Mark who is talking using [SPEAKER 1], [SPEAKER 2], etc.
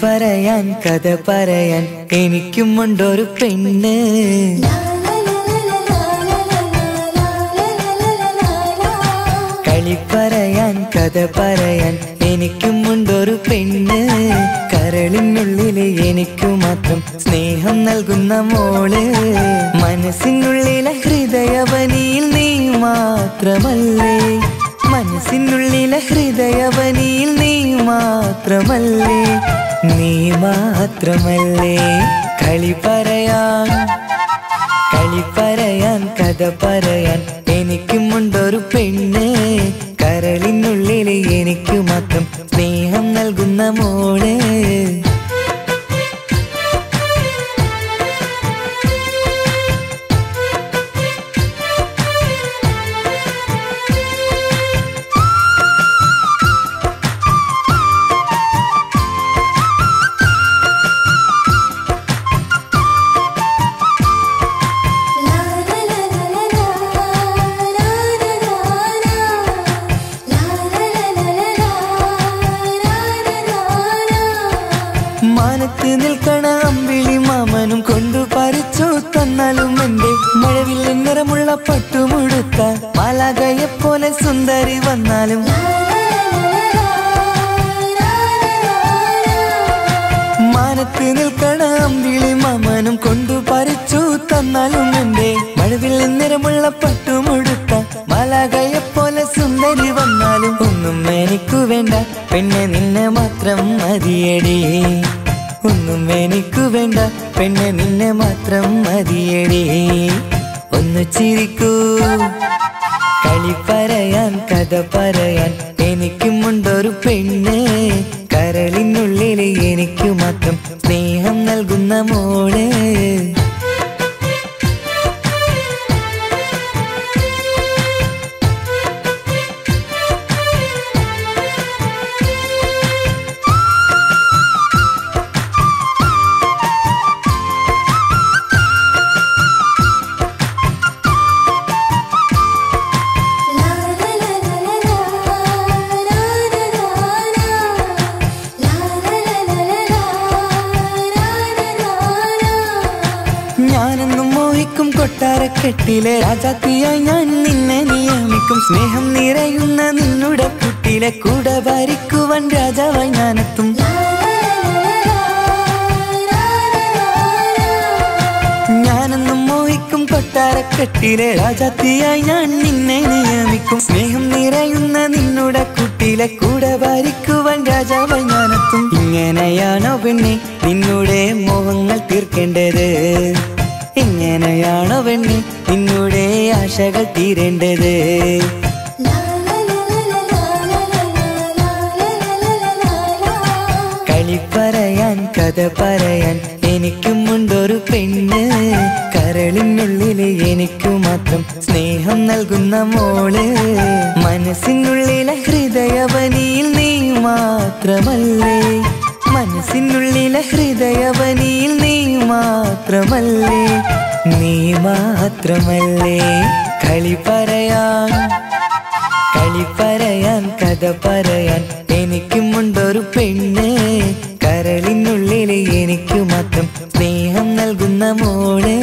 [SPEAKER 1] പറയാൻ കഥ പറയാൻ എനിക്കുമുണ്ടൊരു പെണ്ണ്. കളി പറയാൻ കഥ പറയാൻ എനിക്കുമുണ്ടൊരു പെണ്ണ്. കരളിനുള്ളില് എനിക്കു മാത്രം സ്നേഹം നൽകുന്ന മോള്. മനസ്സിനുള്ളിലെ ഹൃദയവനിയിൽ നീ മാത്രമല്ലേ, മനസ്സിനുള്ളിലെ ഹൃദയവനിയിൽ നീ മാത്രമല്ലേ, നീ മാത്രമല്ലേ. കളി പറയാൻ കഥ പറയാൻ എനിക്കുമുണ്ടൊരു പെണ്ണ്. കരളിനുള്ളിൽ എനിക്കു മാത്രം സ്നേഹം നൽകുന്ന മോള്. മാനത്ത് നിൽക്കണ അമ്പിളി മാമനും കൊണ്ടു പറിച്ചു തന്നാലും എന്റെ മഴവിൽ നിറമുള്ള പട്ടുമുടുത്ത മാലാഖയെപ്പോലെ സുന്ദരി വന്നാലും. മാനത്ത് നിൽക്കണ അമ്പിളി മാമനും കൊണ്ടു പറിച്ചു തന്നാലും എന്റെ മഴവിൽ നിറമുള്ള പട്ടുമുടുത്ത മാലാഖയെപ്പോലെ സുന്ദരി വന്നാലും ഒന്നും എനിക്കു വേണ്ട പെണ്ണെ നിന്നെ മാത്രം മതിയടി. ഒന്നും എനിക്കു വേണ്ട പെണ്ണെ നിന്നെ മാത്രം മതിയടി. ഒന്ന് ചിരിക്കൂ. കളി പറയാൻ കഥ പറയാൻ എനിക്കുമുണ്ടൊരു പെണ്ണ്. കരളിനുള്ളിൽ എനിക്കു മാത്രം സ്നേഹം നൽകുന്ന മോള്. ഞാനെന്നും മോഹിക്കും കൊട്ടാരക്കെട്ടിലെ രാജാത്തിയായി ഞാൻ നിന്നെ നിയമിക്കും. സ്നേഹം നിറയുന്ന നിന്നുടെ കുട്ടിലെ കൂടെ ഭരിക്കുവാൻ രാജാവായി ഞാനെത്തും. ഞാനെന്നും മോഹിക്കും കൊട്ടാരക്കെട്ടിലെ രാജാത്തിയായി ഞാൻ നിന്നെ നിയമിക്കും. സ്നേഹം നിറയുന്ന നിന്നുടെ കുട്ടിലെ കൂടെ ഭരിക്കുവാൻ രാജാവായി ഞാനെത്തും. ഇങ്ങനെയാണോ പെണ്ണെ നിന്നുടെ മോഹങ്ങൾ തീർക്കേണ്ടത്? ഇങ്ങനെയാണോ പെണ്ണെ നിന്നുടെ ആശകൾ തീരേണ്ടത്? കളി പറയാൻ കഥ പറയാൻ എനിക്കുമുണ്ടൊരു പെണ്ണ്. കരളിനുള്ളിൽ എനിക്കു മാത്രം സ്നേഹം നൽകുന്ന മോള്. മനസ്സിനുള്ളിലെ ഹൃദയവനിയിൽ നീ മാത്രമല്ലേ, മനസ്സിനുള്ളിലെ ഹൃദയവനിയിൽ നീ മാത്രമല്ലേ, നീ മാത്രമല്ലേ. കളി പറയാൻ കഥ പറയാൻ എനിക്കുമുണ്ടൊരു പെണ്ണ്. കരളിനുള്ളിൽ എനിക്കു മാത്രം സ്നേഹം നൽകുന്ന മോള്.